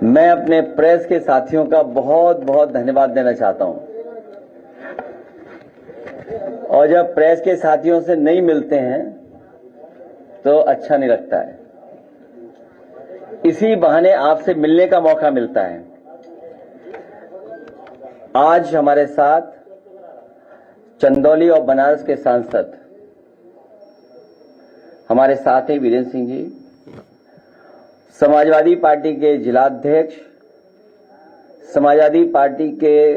मैं अपने प्रेस के साथियों का बहुत बहुत धन्यवाद देना चाहता हूं। और जब प्रेस के साथियों से नहीं मिलते हैं तो अच्छा नहीं लगता है। इसी बहाने आपसे मिलने का मौका मिलता है। आज हमारे साथ चंदौली और बनारस के सांसद हमारे साथ हैं वीरेंद्र सिंह जी, समाजवादी पार्टी के जिलाध्यक्ष, समाजवादी पार्टी के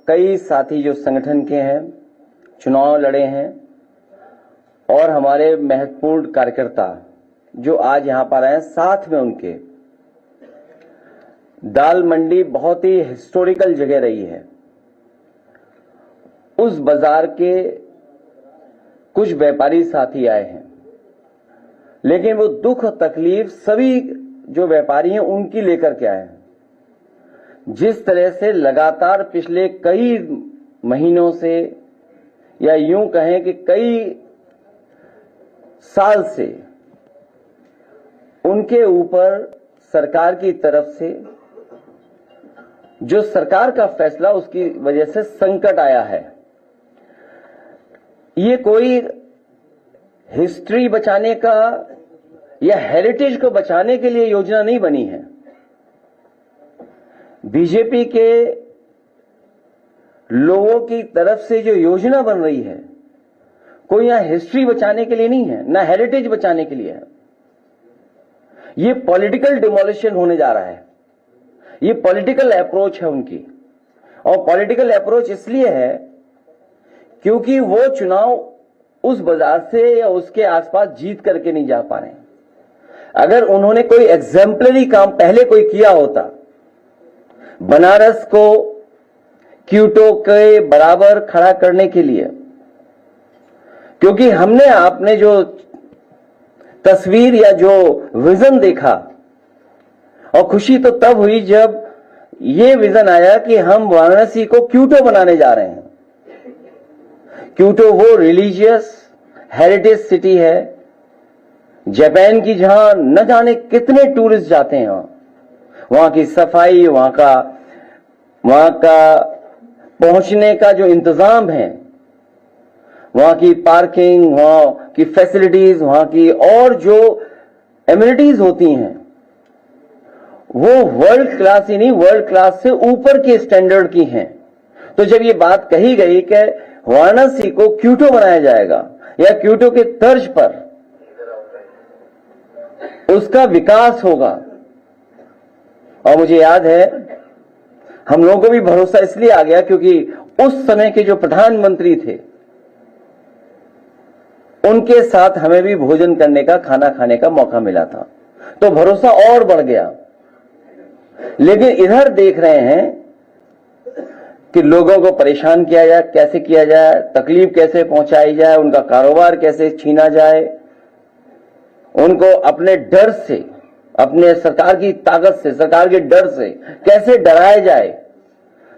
कई साथी जो संगठन के हैं, चुनाव लड़े हैं, और हमारे महत्वपूर्ण कार्यकर्ता जो आज यहां पर आए हैं, साथ में उनके। दाल मंडी बहुत ही हिस्टोरिकल जगह रही है। उस बाजार के कुछ व्यापारी साथी आए हैं, लेकिन वो दुख तकलीफ सभी जो व्यापारी हैं उनकी लेकर के आए हैं। जिस तरह से लगातार पिछले कई महीनों से, या यूं कहें कि कई साल से उनके ऊपर सरकार की तरफ से जो सरकार का फैसला, उसकी वजह से संकट आया है। ये कोई हिस्ट्री बचाने का या हेरिटेज को बचाने के लिए योजना नहीं बनी है। बीजेपी के लोगों की तरफ से जो योजना बन रही है, कोई यहां हिस्ट्री बचाने के लिए नहीं है, ना हेरिटेज बचाने के लिए है। ये पॉलिटिकल डिमोलिशन होने जा रहा है। ये पॉलिटिकल अप्रोच है उनकी, और पॉलिटिकल अप्रोच इसलिए है क्योंकि वो चुनाव उस बाजार से या उसके आसपास जीत करके नहीं जा पा रहे हैं। अगर उन्होंने कोई एग्जाम्पलरी काम पहले कोई किया होता, बनारस को क्योटो के बराबर खड़ा करने के लिए, क्योंकि हमने आपने जो तस्वीर या जो विजन देखा, और खुशी तो तब हुई जब ये विजन आया कि हम वाराणसी को क्योटो बनाने जा रहे हैं। क्योटो वो रिलीजियस हेरिटेज सिटी है जापान की, जहां न जाने कितने टूरिस्ट जाते हैं। वहां की सफाई, वहां का पहुंचने का जो इंतजाम है, वहां की पार्किंग, वहां की फैसिलिटीज, वहां की और जो एमिनिटीज होती हैं, वो वर्ल्ड क्लास ही नहीं, वर्ल्ड क्लास से ऊपर के स्टैंडर्ड की हैं। तो जब ये बात कही गई कि वाराणसी को क्योटो बनाया जाएगा या क्योटो के तर्ज पर उसका विकास होगा, और मुझे याद है हम लोगों को भी भरोसा इसलिए आ गया क्योंकि उस समय के जो प्रधानमंत्री थे उनके साथ हमें भी भोजन करने का, खाना खाने का मौका मिला था, तो भरोसा और बढ़ गया। लेकिन इधर देख रहे हैं कि लोगों को परेशान किया जाए, कैसे किया जाए, तकलीफ कैसे पहुंचाई जाए, उनका कारोबार कैसे छीना जाए, उनको अपने डर से, अपने सरकार की ताकत से, सरकार के डर से कैसे डराया जाए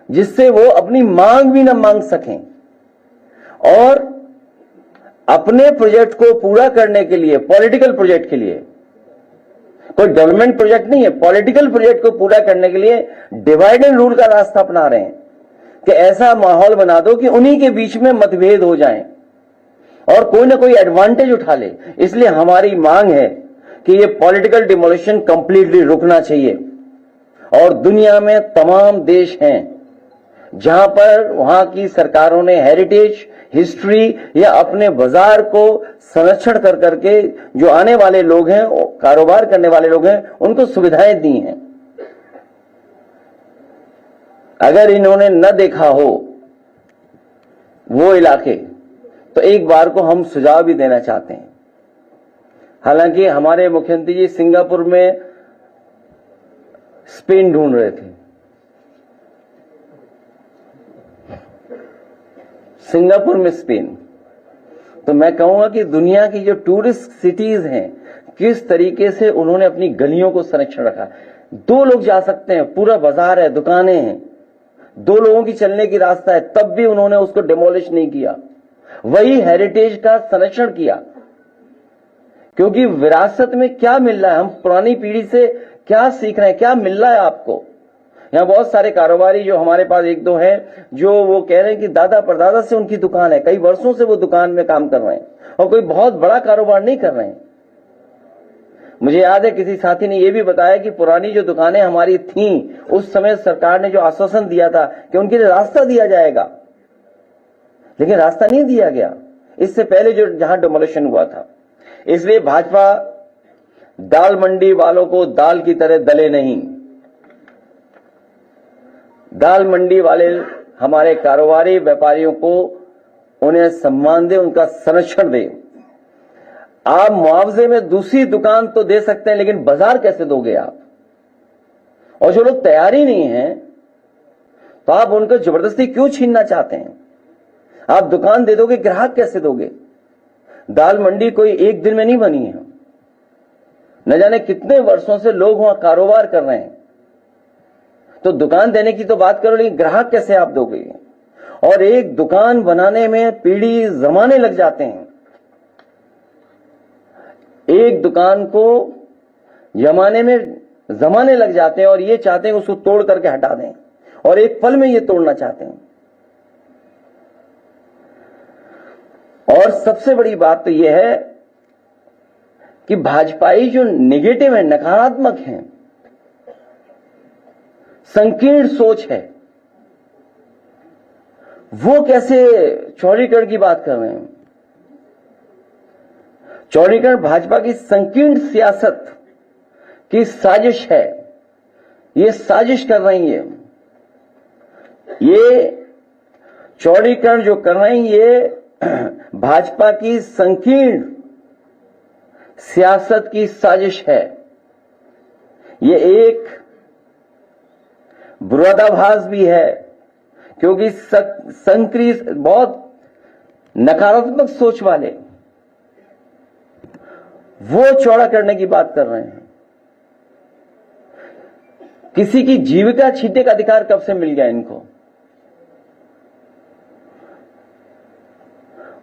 जिससे वो अपनी मांग भी न मांग सकें। और अपने प्रोजेक्ट को पूरा करने के लिए, पॉलिटिकल प्रोजेक्ट के लिए, कोई डेवलपमेंट प्रोजेक्ट नहीं है, पॉलिटिकल प्रोजेक्ट को पूरा करने के लिए डिवाइड एंड रूल का रास्ता अपना रहे हैं कि ऐसा माहौल बना दो कि उन्हीं के बीच में मतभेद हो जाएं और कोई ना कोई एडवांटेज उठा ले। इसलिए हमारी मांग है कि ये पॉलिटिकल डिमोलिशन कंप्लीटली रुकना चाहिए। और दुनिया में तमाम देश हैं जहां पर वहां की सरकारों ने हेरिटेज, हिस्ट्री या अपने बाजार को संरक्षण कर करके जो आने वाले लोग हैं, कारोबार करने वाले लोग हैं, उनको सुविधाएं दी हैं। अगर इन्होंने न देखा हो वो इलाके, तो एक बार को हम सुझाव भी देना चाहते हैं। हालांकि हमारे मुख्यमंत्री जी सिंगापुर में स्पेन ढूंढ रहे थे, सिंगापुर में स्पेन। तो मैं कहूंगा कि दुनिया की जो टूरिस्ट सिटीज हैं, किस तरीके से उन्होंने अपनी गलियों को संरक्षण रखा। 2 लोग जा सकते हैं, पूरा बाजार है, दुकानें हैं, 2 लोगों की चलने की रास्ता है, तब भी उन्होंने उसको डिमोलिश नहीं किया। वही हेरिटेज का संरक्षण किया, क्योंकि विरासत में क्या मिल रहा है, हम पुरानी पीढ़ी से क्या सीख रहे हैं, क्या मिल रहा है आपको? यहां बहुत सारे कारोबारी जो हमारे पास एक दो हैं, जो वो कह रहे हैं कि दादा परदादा से उनकी दुकान है, कई वर्षों से वो दुकान में काम कर रहे हैं और कोई बहुत बड़ा कारोबार नहीं कर रहे हैं। मुझे याद है किसी साथी ने यह भी बताया कि पुरानी जो दुकानें हमारी थीं, उस समय सरकार ने जो आश्वासन दिया था कि उनके लिए रास्ता दिया जाएगा, लेकिन रास्ता नहीं दिया गया इससे पहले जो जहां डिमोलिशन हुआ था। इसलिए भाजपा दाल मंडी वालों को दाल की तरह दले नहीं। दाल मंडी वाले हमारे कारोबारी व्यापारियों को उन्हें सम्मान दे, उनका संरक्षण दे। आप मुआवजे में दूसरी दुकान तो दे सकते हैं, लेकिन बाजार कैसे दोगे आप? और जो लोग तैयार ही नहीं है तो आप उनको जबरदस्ती क्यों छीनना चाहते हैं? आप दुकान दे दोगे, ग्राहक कैसे दोगे? दाल मंडी कोई एक दिन में नहीं बनी है, न जाने कितने वर्षों से लोग वहां कारोबार कर रहे हैं। तो दुकान देने की तो बात करो, लेकिन ग्राहक कैसे आप दोगे? और एक दुकान बनाने में पीढ़ी जमाने लग जाते हैं। एक दुकान को जमाने में जमाने लग जाते हैं और ये चाहते हैं उसको तोड़ करके हटा दें, और एक पल में ये तोड़ना चाहते हैं। और सबसे बड़ी बात तो यह है कि भाजपाई जो नेगेटिव है, नकारात्मक है, संकीर्ण सोच है, वो कैसे चौड़ीकरण की बात कर रहे हैं? चौड़ीकरण भाजपा की संकीर्ण सियासत की साजिश है। ये साजिश कर रही है। ये चौड़ीकरण जो कर रहे हैं, ये भाजपा की संकीर्ण सियासत की साजिश है। ये एक विरोधाभास भी है, क्योंकि संकीर्ण बहुत नकारात्मक सोच वाले वो चौड़ा करने की बात कर रहे हैं। किसी की जीविका छीनने का अधिकार कब से मिल गया इनको?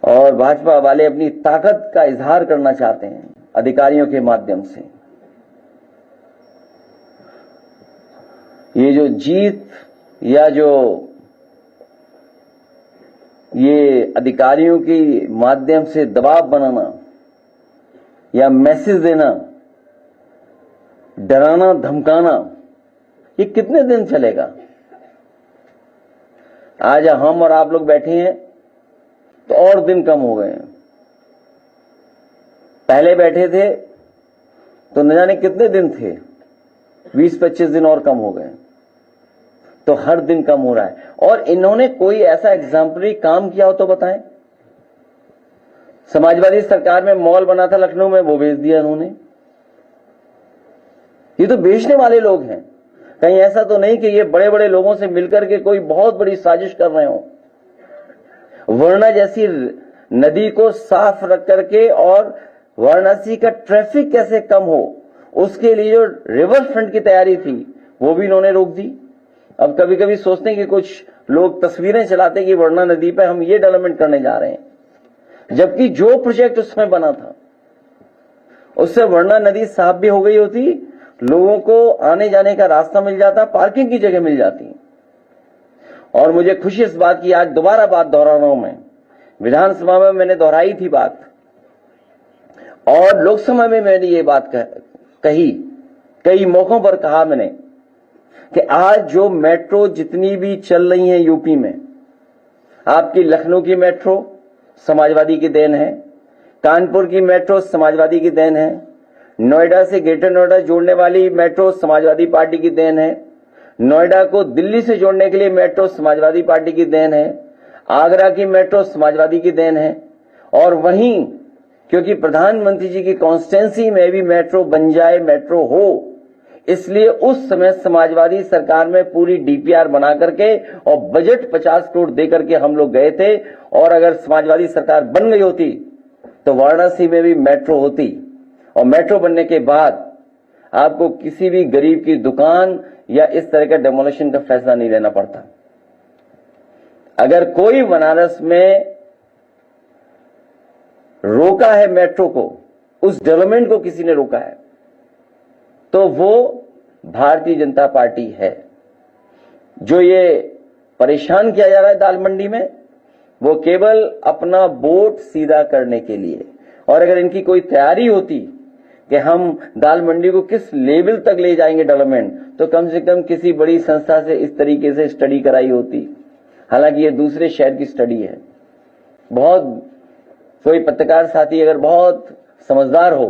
और भाजपा वाले अपनी ताकत का इजहार करना चाहते हैं अधिकारियों के माध्यम से। ये जो जीत या जो ये अधिकारियों के माध्यम से दबाव बनाना या मैसेज देना, डराना धमकाना, ये कितने दिन चलेगा? आज हम और आप लोग बैठे हैं तो और दिन कम हो गए हैं। पहले बैठे थे तो न जाने कितने दिन थे, 20-25 दिन और कम हो गए। तो हर दिन कम हो रहा है। और इन्होंने कोई ऐसा एग्जाम्पलरी काम किया हो तो बताएं। समाजवादी सरकार में मॉल बना था लखनऊ में, वो बेच दिया इन्होंने। ये तो बेचने वाले लोग हैं। कहीं ऐसा तो नहीं कि ये बड़े बड़े लोगों से मिलकर के कोई बहुत बड़ी साजिश कर रहे हो। वाराणसी जैसी नदी को साफ रख करके और वाराणसी का ट्रैफिक कैसे कम हो, उसके लिए जो रिवर फ्रंट की तैयारी थी वो भी इन्होंने रोक दी। अब कभी कभी सोचते हैं कि कुछ लोग तस्वीरें चलाते कि वरुणा नदी पे हम ये डेवलपमेंट करने जा रहे हैं, जबकि जो प्रोजेक्ट उस समय बना था उससे वरुणा नदी साफ भी हो गई होती, लोगों को आने जाने का रास्ता मिल जाता, पार्किंग की जगह मिल जाती। और मुझे खुशी इस बात की, आज दोबारा बात दोहरा रहा हूं मैं। विधानसभा में मैंने दोहराई थी बात, और लोकसभा में मैंने ये बात कही, कई मौकों पर कहा मैंने कि आज जो मेट्रो जितनी भी चल रही हैं यूपी में, आपकी लखनऊ की मेट्रो समाजवादी की देन है, कानपुर की मेट्रो समाजवादी की देन है, नोएडा से ग्रेटर नोएडा जोड़ने वाली मेट्रो समाजवादी पार्टी की देन है, नोएडा को दिल्ली से जोड़ने के लिए मेट्रो समाजवादी पार्टी की देन है, आगरा की मेट्रो समाजवादी की देन है। और वहीं क्योंकि प्रधानमंत्री जी की कॉन्स्टिट्यूंसी में भी मेट्रो बन जाए, मेट्रो हो, इसलिए उस समय समाजवादी सरकार में पूरी डीपीआर बना करके और बजट 50 करोड़ देकर के हम लोग गए थे। और अगर समाजवादी सरकार बन गई होती तो वाराणसी में भी मेट्रो होती, और मेट्रो बनने के बाद आपको किसी भी गरीब की दुकान या इस तरह का डेमोलिशन का फैसला नहीं लेना पड़ता। अगर कोई बनारस में रोका है मेट्रो को, उस डेवलपमेंट को किसी ने रोका है, तो वो भारतीय जनता पार्टी है। जो ये परेशान किया जा रहा है दाल मंडी में, वो केवल अपना वोट सीधा करने के लिए। और अगर इनकी कोई तैयारी होती कि हम दाल मंडी को किस लेवल तक ले जाएंगे डेवलपमेंट, तो कम से कम किसी बड़ी संस्था से इस तरीके से स्टडी कराई होती। हालांकि ये दूसरे शहर की स्टडी है। बहुत कोई पत्रकार साथी अगर बहुत समझदार हो,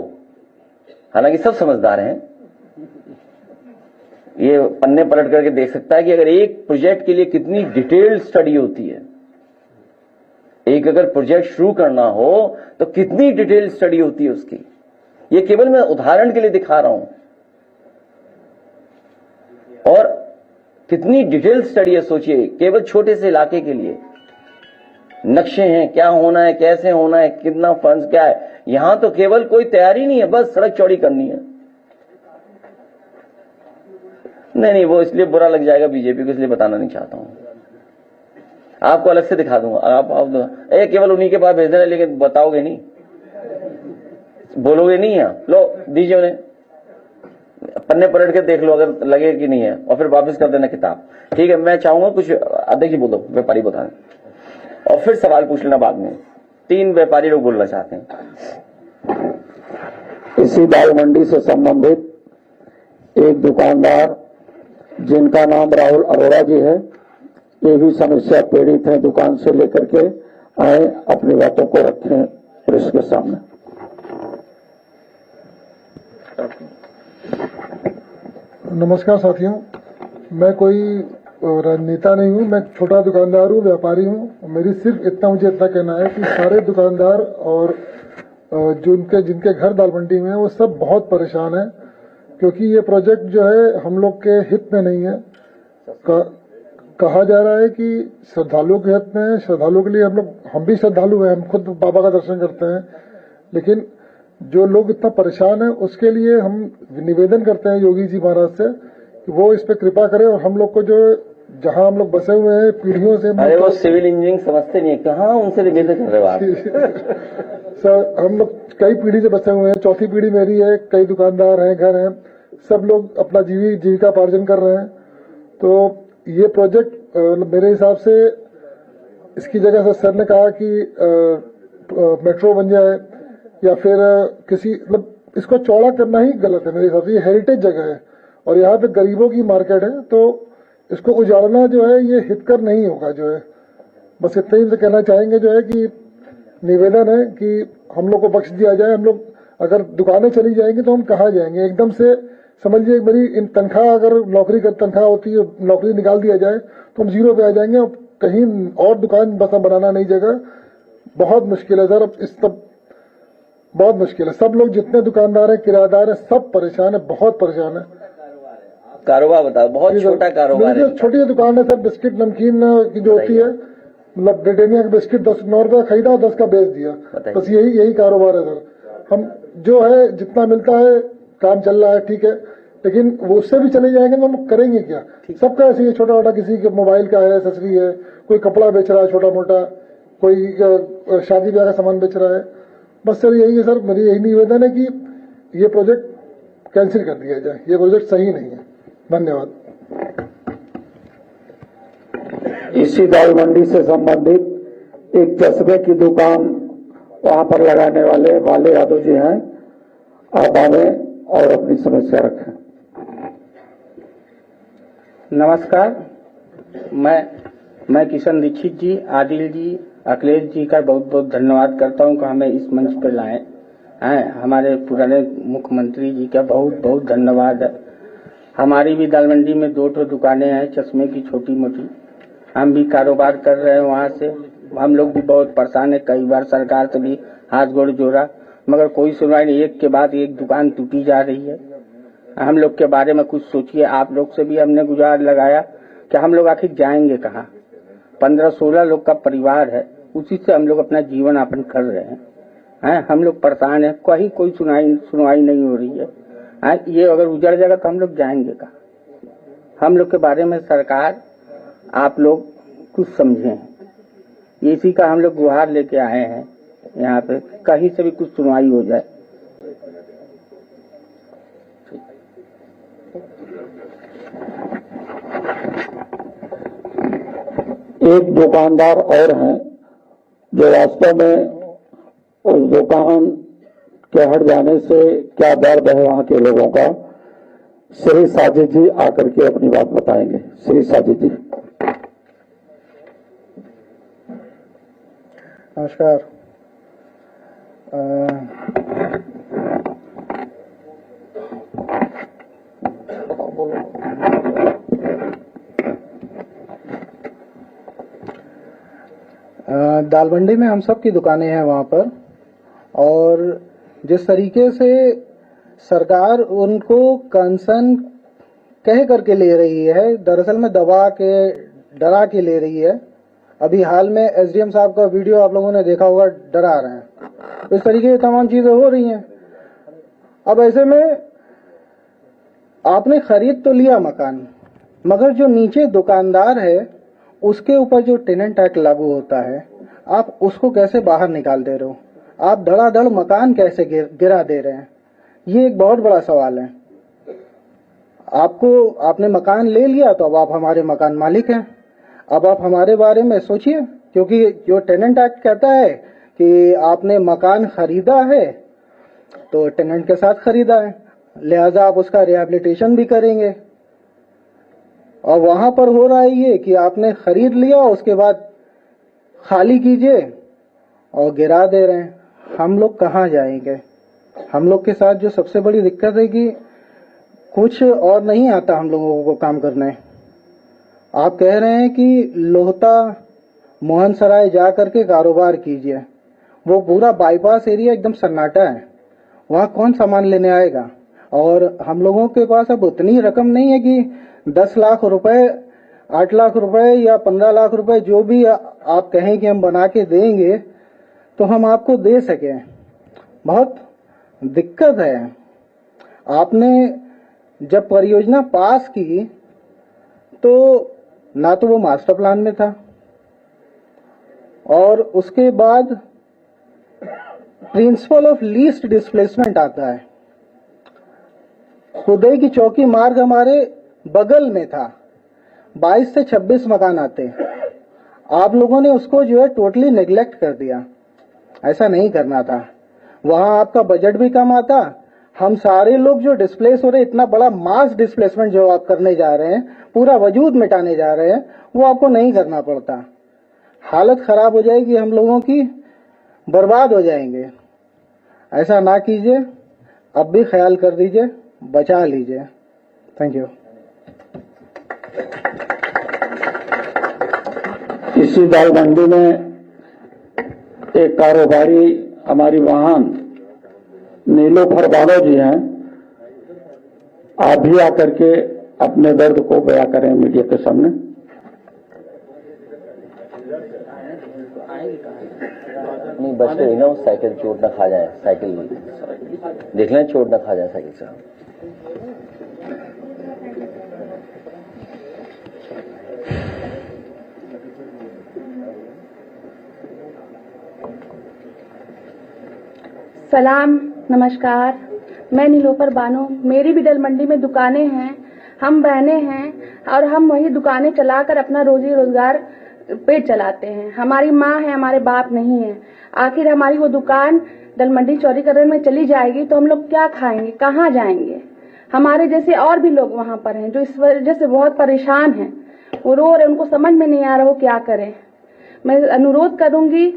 हालांकि सब समझदार हैं, ये पन्ने पलट करके देख सकता है कि अगर एक प्रोजेक्ट के लिए कितनी डिटेल्ड स्टडी होती है। एक अगर प्रोजेक्ट शुरू करना हो तो कितनी डिटेल्ड स्टडी होती है उसकी। ये केवल मैं उदाहरण के लिए दिखा रहा हूं। और कितनी डिटेल्ड स्टडी है, सोचिए, केवल छोटे से इलाके के लिए। नक्शे हैं, क्या होना है, कैसे होना है, कितना फंड्स क्या है। यहां तो केवल कोई तैयारी नहीं है, बस सड़क चौड़ी करनी है। नहीं, वो इसलिए बुरा लग जाएगा बीजेपी को, इसलिए बताना नहीं चाहता हूं। आपको अलग से दिखा दूंगा। आप केवल उन्हीं के पास भेज देना, लेकिन बताओगे नहीं, बोलोगे नहीं है। लो दीजिए उन्हें, पन्ने पलट के देख लो अगर लगे कि नहीं है, और फिर वापस कर देना किताब। ठीक है, मैं चाहूंगा कुछ अध्यक्ष जी बोलो, व्यापारी बता दें, और फिर सवाल पूछ लेना बाद में। 3 व्यापारी लोग बोलना चाहते हैं। इसी दाल मंडी से संबंधित एक दुकानदार जिनका नाम राहुल अरोड़ा जी है, ये भी समस्या पीड़ित है। दुकान से लेकर के आए, अपनी बातों को रखें प्रेस के सामने। नमस्कार साथियों, मैं कोई राजनेता नहीं हूं, मैं छोटा दुकानदार हूं, व्यापारी हूं। मेरी सिर्फ मुझे इतना कहना है कि सारे दुकानदार और जिनके घर दाल मंडी में है, वो सब बहुत परेशान हैं, क्योंकि ये प्रोजेक्ट जो है हम लोग के हित में नहीं है। कहा जा रहा है कि श्रद्धालुओं के हित में है। श्रद्धालुओं के लिए हम भी श्रद्धालु हैं, हम खुद बाबा का दर्शन करते हैं, लेकिन जो लोग इतना परेशान है उसके लिए हम निवेदन करते हैं योगी जी महाराज से कि वो इस पे कृपा करें। और हम लोग को जो जहां हम लोग बसे हुए हैं पीढ़ियों से, अरे वो सिविल इंजीनियरिंग समझते नहीं है, कहाँ उनसे निवेदन कर रहे हो आप? सर, हम लोग कई पीढ़ी से बसे हुए हैं, चौथी पीढ़ी मेरी है, कई दुकानदार हैं, घर हैं, सब लोग अपना जीविका पार्जन कर रहे हैं। तो ये प्रोजेक्ट मेरे हिसाब से इसकी जगह से सर ने कहा कि मेट्रो बन जाए या फिर किसी इसको चौड़ा करना ही गलत है मेरे हिसाब से। ये हेरिटेज जगह है और यहाँ पे गरीबों की मार्केट है, तो इसको उजाड़ना जो है ये हितकर नहीं होगा। जो है बस इतना ही कहना चाहेंगे जो है कि निवेदन है कि हम लोग को बख्श दिया जाए। हम लोग अगर दुकानें चली जाएंगी तो हम कहाँ जाएंगे? एकदम से समझिए मेरी इन तनख्वाह, अगर नौकरी कर तनख्वाह होती है, नौकरी निकाल दिया जाए तो हम 0 पे आ जाएंगे और कहीं और दुकान बस बनाना नहीं जगह। बहुत मुश्किल है सर, अब इस तब बहुत मुश्किल है। सब लोग जितने दुकानदार हैं, किराएदार हैं, सब परेशान है, बहुत परेशान है। कारोबार बताओ, बहुत छोटा कारोबार है। छोटी दुकान है सर, बिस्किट नमकीन की जो होती है, मतलब ब्रिटानिया का बिस्किट 9 रुपए खरीदा और 10 का बेच दिया, बस यही कारोबार है सर। हम जो है जितना मिलता है काम चल रहा है, ठीक है, लेकिन वो उससे भी चले जाएंगे तो हम करेंगे क्या? सबका ऐसे ही छोटा मोटा, किसी के मोबाइल का है, एक्सेसरी है, कोई कपड़ा बेच रहा है छोटा मोटा, कोई शादी ब्याह का सामान बेच रहा है। बस सर यही है सर, मेरी यही निवेदन है कि ये प्रोजेक्ट कैंसिल कर दिया जाए, ये प्रोजेक्ट सही नहीं है। धन्यवाद। इसी दाल मंडी से संबंधित एक चश्मे की दुकान वहां पर लगाने वाले यादव जी हैं, आप आवे और अपनी समस्या रखें। नमस्कार, मैं किशन दीक्षित जी, आदिल जी, अखिलेश जी का बहुत बहुत धन्यवाद करता हूं कि हमें इस मंच पर लाए हैं। हमारे पुराने मुख्यमंत्री जी का बहुत बहुत धन्यवाद है। हमारी भी दाल मंडी में 2 दुकानें हैं चश्मे की, छोटी मोटी, हम भी कारोबार कर रहे हैं वहां से। हम लोग भी बहुत परेशान है, कई बार सरकार से भी हाथ गोड़ जोड़ा, मगर कोई सुनवाई नहीं। एक के बाद एक दुकान टूटी जा रही है। हम लोग के बारे में कुछ सोचिए। आप लोग से भी हमने गुहार लगाया कि हम लोग आखिर जाएंगे कहाँ? 15-16 लोग का परिवार है, उसी से हम लोग अपना जीवन यापन कर रहे हैं। हम लोग परेशान है, कहीं कोई सुनवाई नहीं हो रही है। ये अगर उजड़ जाएगा तो हम लोग जाएंगे कहाँ? हम लोग के बारे में सरकार, आप लोग कुछ समझें। इसी का हम लोग गुहार लेके आए हैं यहाँ पे, कहीं से भी कुछ सुनवाई हो जाए। एक दुकानदार और हैं जो वास्तव में उस दुकान के हट जाने से क्या दर्द है वहां के लोगों का, श्री साजिद जी आकर के अपनी बात बताएंगे। श्री साजिद जी। नमस्कार। दाल मंडी में हम सब की दुकानें हैं वहां पर, और जिस तरीके से सरकार उनको कंसर्न कह करके ले रही है, दरअसल में दबा के डरा के ले रही है। अभी हाल में एसडीएम साहब का वीडियो आप लोगों ने देखा होगा, डरा रहे हैं। इस तरीके की तमाम चीजें हो रही हैं। अब ऐसे में आपने खरीद तो लिया मकान, मगर जो नीचे दुकानदार है उसके ऊपर जो टेनेंट एक्ट लागू होता है, आप उसको कैसे बाहर निकाल दे रहे हो? आप धड़ाधड़ मकान कैसे गिरा दे रहे हैं? ये एक बहुत बड़ा सवाल है। आपने मकान ले लिया तो अब आप हमारे मकान मालिक हैं। अब आप हमारे बारे में सोचिए, क्योंकि जो टेनेंट एक्ट कहता है कि आपने मकान खरीदा है तो टेनेंट के साथ खरीदा है, लिहाजा आप उसका रिहैबिलिटेशन भी करेंगे। और वहां पर हो रहा है ये कि आपने खरीद लिया, उसके बाद खाली कीजिए और गिरा दे रहे हैं। हम लोग कहाँ जाएंगे? हम लोग के साथ जो सबसे बड़ी दिक्कत है कि कुछ और नहीं आता हम लोगों को काम करने। आप कह रहे हैं कि लोहता मोहन सराय जा करके कारोबार कीजिए, वो पूरा बाईपास एरिया एकदम सन्नाटा है, वहां कौन सामान लेने आएगा? और हम लोगों के पास अब उतनी रकम नहीं है कि 10 लाख रुपए, 8 लाख रुपए या 15 लाख रुपए जो भी आप कहें कि हम बना के देंगे तो हम आपको दे सकें। बहुत दिक्कत है। आपने जब परियोजना पास की तो ना तो वो मास्टर प्लान में था, और उसके बाद प्रिंसिपल ऑफ लीस्ट डिस्प्लेसमेंट आता है। खुदाई की चौकी मार्ग हमारे बगल में था, 22 से 26 मकान आते। आप लोगों ने उसको जो है टोटली नेग्लेक्ट कर दिया। ऐसा नहीं करना था। वहां आपका बजट भी कम आता। हम सारे लोग जो डिस्प्लेस हो रहे, इतना बड़ा मास डिस्प्लेसमेंट जो आप करने जा रहे हैं, पूरा वजूद मिटाने जा रहे हैं, वो आपको नहीं करना पड़ता। हालत खराब हो जाएगी, हम लोगों की बर्बाद हो जाएंगे। ऐसा ना कीजिए, अब भी ख्याल कर दीजिए, बचा लीजिए। Thank you. इसी दाल मंडी में एक कारोबारी हमारी वाहन नीलोफर बालो जी हैं, आप भी आकर के अपने दर्द को बयां करें मीडिया के सामने। नहीं बचते ही ना, वो साइकिल चोट ना खा जाए, साइकिल देख लें चोट ना खा जाए साइकिल से। सलाम, नमस्कार। मैं नीलोफर बानो, मेरी भी दल मंडी में दुकानें हैं, हम बहनें हैं, और हम वही दुकानें चलाकर अपना रोजी रोजगार पेट चलाते हैं। हमारी माँ है, हमारे बाप नहीं है। आखिर हमारी वो दुकान दल मंडी चौड़ीकरण में चली जाएगी तो हम लोग क्या खाएंगे, कहाँ जाएंगे? हमारे जैसे और भी लोग वहां पर हैं जो इस वजह से बहुत परेशान हैं, वो रो रहे, उनको समझ में नहीं आ रहा वो क्या करें। मैं अनुरोध करूंगी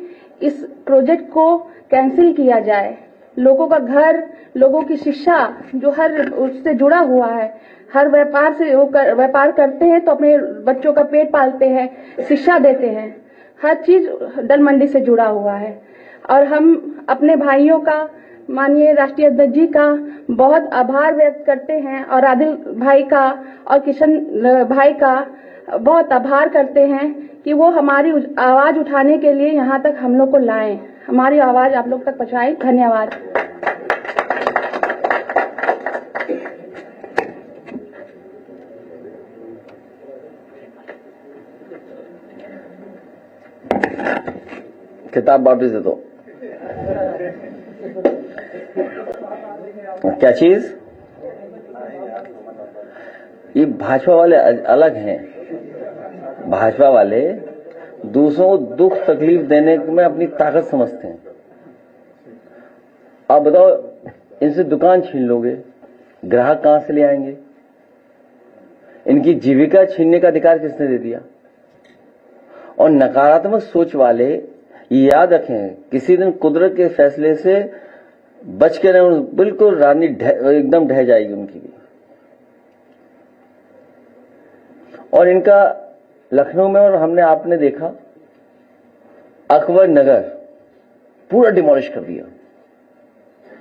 इस प्रोजेक्ट को कैंसिल किया जाए। लोगों का घर, लोगों की शिक्षा जो हर उससे जुड़ा हुआ है, हर व्यापार से वो व्यापार करते हैं तो अपने बच्चों का पेट पालते हैं, शिक्षा देते हैं, हर चीज दल मंडी से जुड़ा हुआ है। और हम अपने भाइयों का, माननीय राष्ट्रीय अध्यक्ष जी का बहुत आभार व्यक्त करते हैं, और आदिल भाई का और किशन भाई का बहुत आभार करते हैं कि वो हमारी आवाज उठाने के लिए यहाँ तक हम लोग को लाएं, हमारी आवाज आप लोग तक पहुंचाएं। धन्यवाद। किताब वापस दे दो। क्या चीज? ये भाजपा वाले अलग हैं। भाजपा वाले दूसरों को दुख तकलीफ देने में अपनी ताकत समझते हैं। आप बताओ, इनसे दुकान छीन लोगे, ग्राहक कहां से ले आएंगे? इनकी जीविका छीनने का अधिकार किसने दे दिया? और नकारात्मक सोच वाले याद रखें, किसी दिन कुदरत के फैसले से बच के रहे, बिल्कुल राजनीति एकदम ढह जाएगी उनकी भी। और इनका लखनऊ में, और हमने आपने देखा, अकबर नगर पूरा डिमोलिश कर दिया,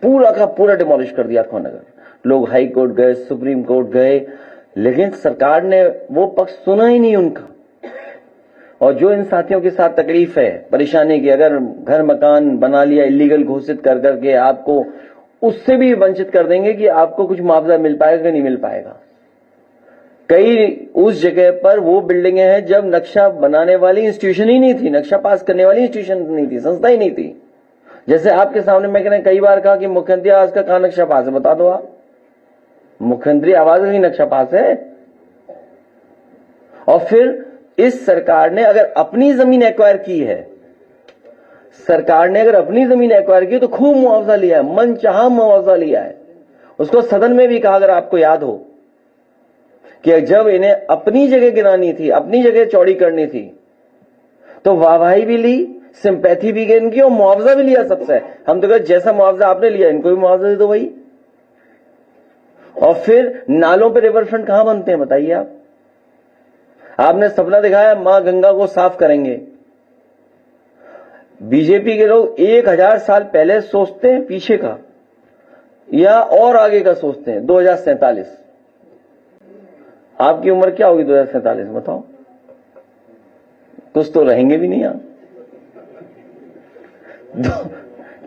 पूरा का पूरा डिमोलिश कर दिया अकबर नगर। लोग हाई कोर्ट गए, सुप्रीम कोर्ट गए, लेकिन सरकार ने वो पक्ष सुना ही नहीं उनका। और जो इन साथियों के साथ तकलीफ है, परेशानी की, अगर घर मकान बना लिया इलीगल घोषित कर करके, आपको उससे भी वंचित कर देंगे कि आपको कुछ मुआवजा मिल पाएगा कि नहीं मिल पाएगा। कई उस जगह पर वो बिल्डिंगें हैं जब नक्शा बनाने वाली इंस्टीट्यूशन ही नहीं थी, नक्शा पास करने वाली इंस्टीट्यूशन नहीं थी, संस्था ही नहीं थी। जैसे आपके सामने मैंने कई बार कहा कि मुख्यमंत्री आवास का कहां नक्शा पास है, बता दो आप। मुख्यमंत्री आवास का ही नक्शा पास है। और फिर इस सरकार ने अगर अपनी जमीन एक्वायर की है, सरकार ने अगर अपनी जमीन एक्वायर की तो खूब मुआवजा लिया है, मन चाहा मुआवजा लिया है। उसको सदन में भी कहा, अगर आपको याद हो, कि जब इन्हें अपनी जगह गिरानी थी, अपनी जगह चौड़ी करनी थी, तो वाहवाही भी ली, सिंपैथी भी गेन की और मुआवजा भी लिया सबसे। हम तो कहते जैसा मुआवजा आपने लिया इनको भी मुआवजा दे दो भाई। और फिर नालों पे रिवर फ्रंट कहां बनते हैं बताइए आप? आपने सपना दिखाया मां गंगा को साफ करेंगे। बीजेपी के लोग 1000 साल पहले सोचते हैं पीछे का, या और आगे का सोचते हैं, 2047। आपकी उम्र क्या होगी 2047 में बताओ? कुछ तो रहेंगे भी नहीं आप।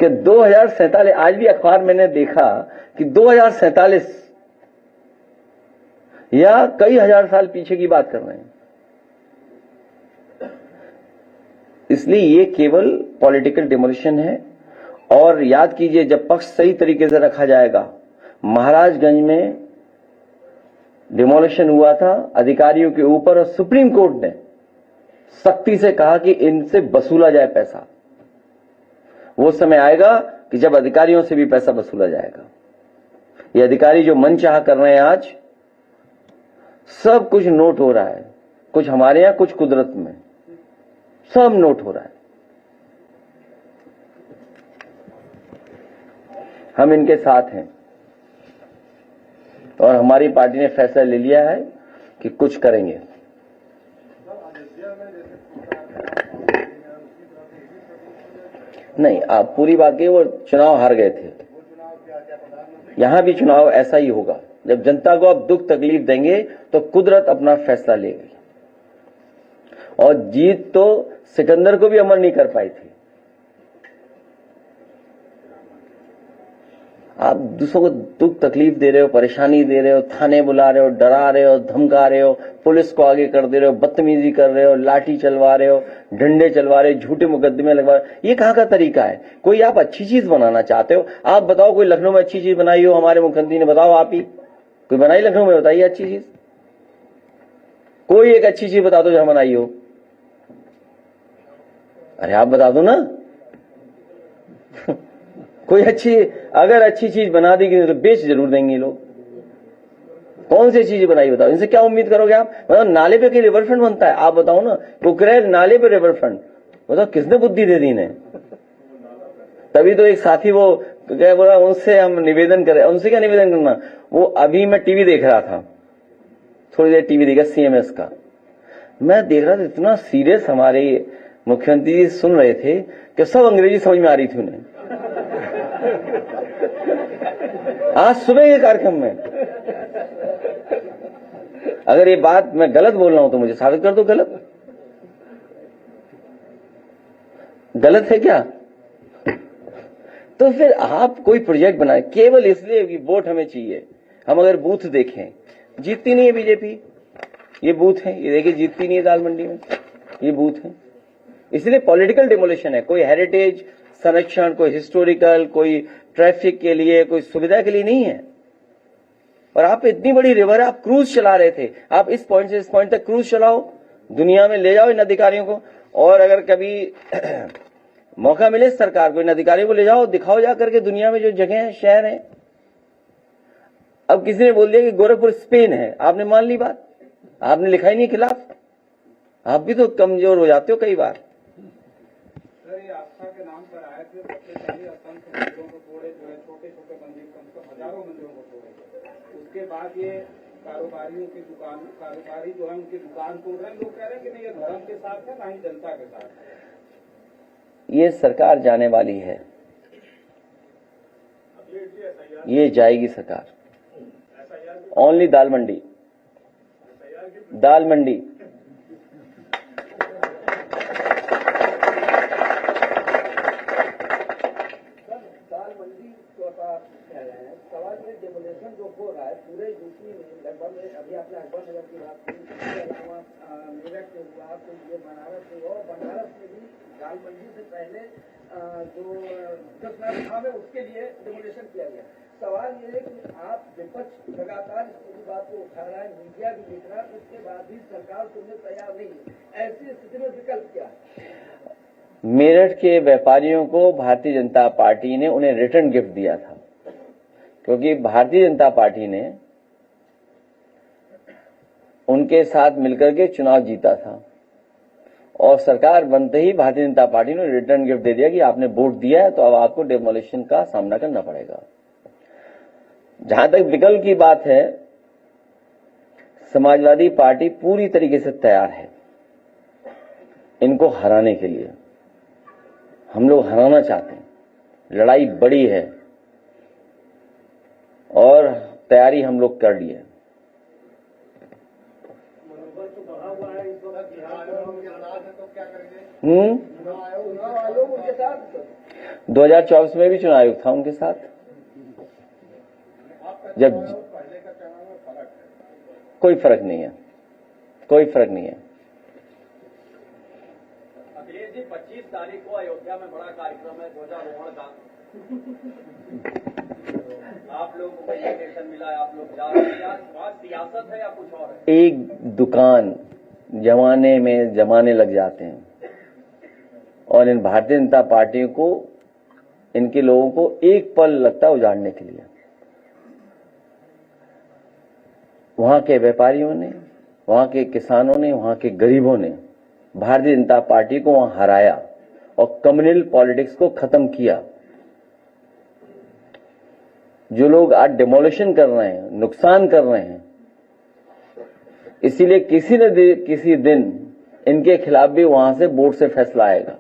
कि 2047, आज भी अखबार मैंने देखा कि 2047 या कई हजार साल पीछे की बात कर रहे हैं। इसलिए ये केवल पॉलिटिकल डिमोलिशन है। और याद कीजिए, जब पक्ष सही तरीके से रखा जाएगा, महाराजगंज में डिमोलिशन हुआ था अधिकारियों के ऊपर, और सुप्रीम कोर्ट ने सख्ती से कहा कि इनसे वसूला जाए पैसा। वो समय आएगा कि जब अधिकारियों से भी पैसा वसूला जाएगा। ये अधिकारी जो मनचाहा कर रहे हैं आज, सब कुछ नोट हो रहा है, कुछ हमारे यहां, कुछ कुदरत में, सब नोट हो रहा है। हम इनके साथ हैं और हमारी पार्टी ने फैसला ले लिया है कि कुछ करेंगे। नहीं, आप पूरी बात की, वो चुनाव हार गए थे। यहां भी चुनाव ऐसा ही होगा। जब जनता को आप दुख तकलीफ देंगे तो कुदरत अपना फैसला लेगी। और जीत तो सिकंदर को भी अमर नहीं कर पाई थी। आप दूसरों को दुख तकलीफ दे रहे हो, परेशानी दे रहे हो, थाने बुला रहे हो, डरा रहे हो, धमका रहे हो, पुलिस को आगे कर दे रहे हो, बदतमीजी कर रहे हो, लाठी चलवा रहे हो, डंडे चलवा रहे हो, झूठे मुकदमे लगवा रहे हो। ये कहां का तरीका है? कोई आप अच्छी चीज बनाना चाहते हो, आप बताओ कोई लखनऊ में अच्छी चीज बनाई हो हमारे मुख्यमंत्री ने? बताओ आप ही कोई बनाई लखनऊ में? बताइए अच्छी चीज, कोई एक अच्छी चीज बता दो जो बनाई हो। अरे आप बता दो ना। कोई अच्छी, अगर अच्छी चीज बना दी तो बेच जरूर देंगे लोग। कौन सी चीज बनाई बताओ? इनसे क्या उम्मीद करोगे आप? मतलब नाले पे कहीं रिवर फ्रंट बनता है? आप बताओ ना, कुकरेल नाले पे रिवर फ्रंट, बताओ किसने बुद्धि दे दी इन्हें? तभी तो एक साथी वो क्या बोला, उनसे हम निवेदन करें। उनसे क्या निवेदन करना? वो अभी मैं टीवी देख रहा था, थोड़ी देर टीवी देखा सीएमएस का, मैं देख रहा था इतना सीरियस हमारे मुख्यमंत्री जी सुन रहे थे कि सब अंग्रेजी समझ में आ रही थी उन्हें। आज सुबह के कार्यक्रम में, अगर ये बात मैं गलत बोल रहा हूं तो मुझे साबित कर दो गलत। गलत है क्या? तो फिर आप कोई प्रोजेक्ट बनाए केवल इसलिए कि वोट हमें चाहिए। हम अगर बूथ देखें, जीतती नहीं है बीजेपी। ये बूथ है, ये देखिए जीतती नहीं है दाल मंडी में, ये बूथ है। इसलिए पॉलिटिकल डिमोलिशन है। कोई हेरिटेज संरक्षण, कोई हिस्टोरिकल, कोई ट्रैफिक के लिए, कोई सुविधा के लिए नहीं है। और आप इतनी बड़ी रिवर है, आप क्रूज चला रहे थे, आप इस पॉइंट से इस पॉइंट तक क्रूज चलाओ, दुनिया में ले जाओ इन अधिकारियों को, और अगर कभी मौका मिले सरकार को, इन अधिकारियों को ले जाओ, दिखाओ जा करके दुनिया में जो जगह है, शहर है। अब किसी ने बोल दिया कि गोरखपुर स्पेन है, आपने मान ली बात, आपने लिखा ही नहीं खिलाफ। आप भी तो कमजोर हो जाते हो कई बार। सर, ये आस्था के नाम पर आए थे, सबसे पहले असंख्य मंदिरों को तोड़े, जो है छोटे छोटे मंदिर, कम से कम हजारों मंदिरों को तोड़े। उसके बाद ये कारोबारियों की दुकान, कारोबारी जो है उनकी दुकान तोड़ रहे हैं। लोग कह रहे हैं कि नहीं, ये धर्म के साथ है, ना ही जनता के साथ है। ये सरकार जाने वाली है, ये जाएगी सरकार। ओनली दाल मंडी, दाल मंडी। दाल मंडी को आप कह रहे हैं, सवाल ये डेमोलेशन जो हो रहा है पूरे यूपी में लगभग, अभी आपने अकबर नगर की बात की, इसके अलावा मेरठ में हुआ, तो ये बनारस में, और बनारस में भी दाल मंडी से पहले जो जसनाथ था में उसके लिए डेमोलेशन किया गया। सवाल ये है कि आप विपक्ष लगातार इस पूरी बात को उठा रहा है, मीडिया भी लिख रहा है, उसके बाद भी सरकार सुनने तैयार नहीं है। ऐसी स्थिति में विकल्प क्या है? मेरठ के व्यापारियों को भारतीय जनता पार्टी ने उन्हें रिटर्न गिफ्ट दिया था, क्योंकि भारतीय जनता पार्टी ने उनके साथ मिलकर के चुनाव जीता था, और सरकार बनते ही भारतीय जनता पार्टी ने रिटर्न गिफ्ट दे दिया कि आपने वोट दिया है तो अब आपको डेमोलिशन का सामना करना पड़ेगा। जहां तक विकल्प की बात है, समाजवादी पार्टी पूरी तरीके से तैयार है इनको हराने के लिए। हम लोग हराना चाहते हैं, लड़ाई बड़ी है और तैयारी हम लोग कर ली है। मनोबल तो बढ़ा हुआ है इस वक्त बिहार में, तो क्या करेंगे? 2024 में भी चुनाव आयोग था उनके साथ। जब पहले का चुनाव में फर्क है? कोई फर्क नहीं है, कोई फर्क नहीं है। अखिलेश जी, 25 तारीख को अयोध्या में बड़ा कार्यक्रम है ध्वजारोहण का। आप लोगों को इन्विटेशन मिला है, आप लोग जा रहे हैं, या सियासत है या कुछ और है? एक दुकान जमाने में जमाने लग जाते हैं, और इन भारतीय जनता पार्टी को, इनके लोगों को एक पल लगता है उजाड़ने के लिए। वहां के व्यापारियों ने, वहां के किसानों ने, वहां के गरीबों ने भारतीय जनता पार्टी को वहां हराया और कम्युनल पॉलिटिक्स को खत्म किया। जो लोग आज डिमोलिशन कर रहे हैं, नुकसान कर रहे हैं, इसीलिए किसी न किसी दिन इनके खिलाफ भी वहां से बोर्ड से फैसला आएगा।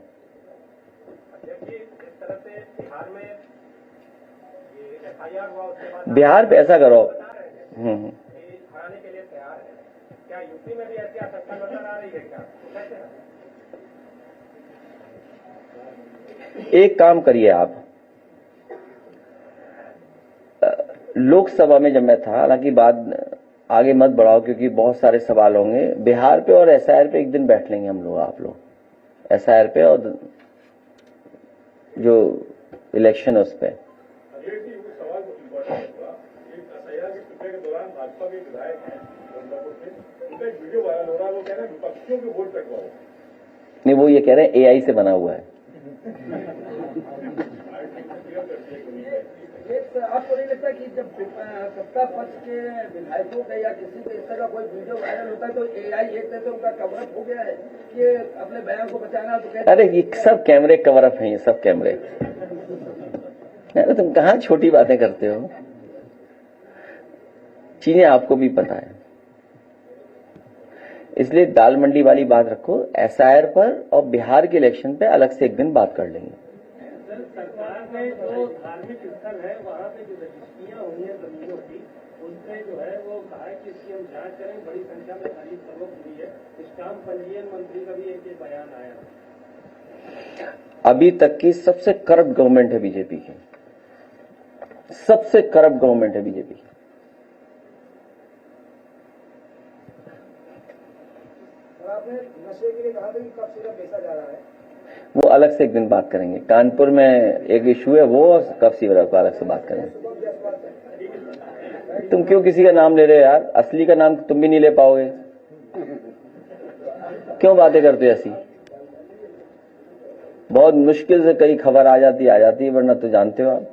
बिहार पे ऐसा करो, हराने के लिए तैयार है, क्या यूपी में भी ऐसी आवश्यकता नजर आ रही है क्या? एक काम करिए आप, लोकसभा में जब मैं था, हालांकि बात आगे मत बढ़ाओ क्योंकि बहुत सारे सवाल होंगे, बिहार पे और एसआईआर पे एक दिन बैठ लेंगे हम लोग, आप लोग एसआईआर पे और जो इलेक्शन है उस पर। भाजपा के विधायक हैं गंगापुर से, उनका एक वीडियो वायरल हो रहा है, वो कह रहे हैं विपक्षियों के वोट कटवाओ। नहीं, वो ये कह रहे हैं एआई से बना हुआ है। आपको नहीं लगता कि जब सत्ता पक्ष के विधायकों का या किसी के इस तरह कोई वीडियो वायरल होता है तो एआई एक तरह से उनका कवरअप हो गया है कि अपने बयान को बचाना? तो कहते अरे ये सब कैमरे कवरअप हैं, ये सब कैमरे। तुम कहां छोटी बातें करते हो, चीजें आपको भी पता है। इसलिए दाल मंडी वाली बात रखो, एसआईआर पर और बिहार के इलेक्शन पे अलग से एक दिन बात कर लेंगे। सरकार ने जो धार्मिक स्थल है वहाँ पे जो रजिस्ट्रियाँ हुई है जमीनों की, उनसे जो है वो कहा है कि इसकी हम जांच करें। बड़ी संख्या में खरीद फरोख्त हुई है। स्टाम्प पंजीयन मंत्री का भी एक बयान आया। अभी तक की सबसे करप्ट गवर्नमेंट है बीजेपी की, सबसे करप्ट गवर्नमेंट है बीजेपी की। आपने नशे के लिए कहा था कि कब सिर्फ बेचा जा रहा है, वो अलग से एक दिन बात करेंगे। कानपुर में एक इशू है, वो कब सीवरा को अलग से बात करेंगे। तुम क्यों किसी का नाम ले रहे हो यार? असली का नाम तुम भी नहीं ले पाओगे। क्यों बातें करते हो ऐसी? बहुत मुश्किल से कई खबर आ जाती है, वरना तो जानते हो आप।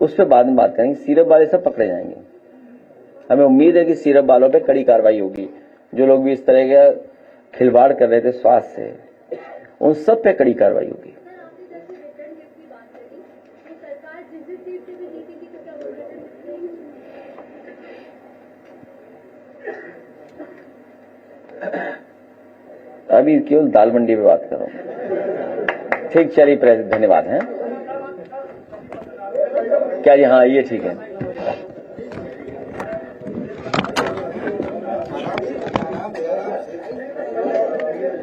उस पर बाद में बात करेंगे। सिरप वाले सब पकड़े जाएंगे। हमें उम्मीद है कि सिरप वालों पे कड़ी कार्रवाई होगी। जो लोग भी इस तरह का खिलवाड़ कर रहे थे स्वास्थ्य से, उन सब पे कड़ी कार्रवाई होगी। अभी केवल दाल मंडी पे बात करो। ठीक, चलिए प्रेस, धन्यवाद है। क्या जी? हाँ, ये ठीक है।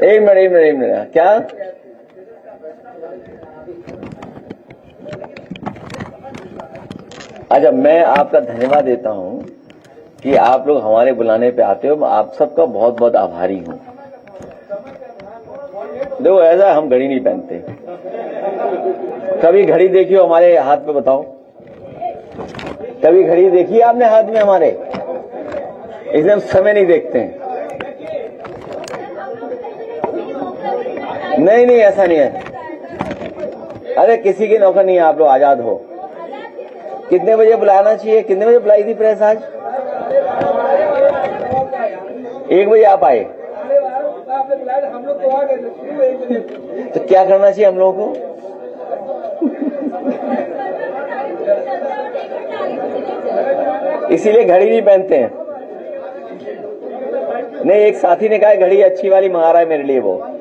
एक मिनट क्या? अच्छा, मैं आपका धन्यवाद देता हूं कि आप लोग हमारे बुलाने पे आते हो। आप सबका बहुत बहुत आभारी हूं। देखो, ऐसा हम घड़ी नहीं पहनते। कभी घड़ी देखी हो हमारे हाथ पे? बताओ, कभी घड़ी देखी है आपने हाथ में हमारे? इसलिए हम समय नहीं देखते हैं। नहीं, ऐसा नहीं है। अरे किसी की नौकर नहीं है, आप लोग आजाद हो। कितने बजे बुलाना चाहिए? कितने बजे बुलाई थी प्रेस आज? 1 बजे आप आए। तो क्या करना चाहिए हम लोगों को? इसीलिए घड़ी नहीं पहनते हैं। नहीं, एक साथी ने कहा घड़ी अच्छी वाली मंगा रहा है मेरे लिए वो।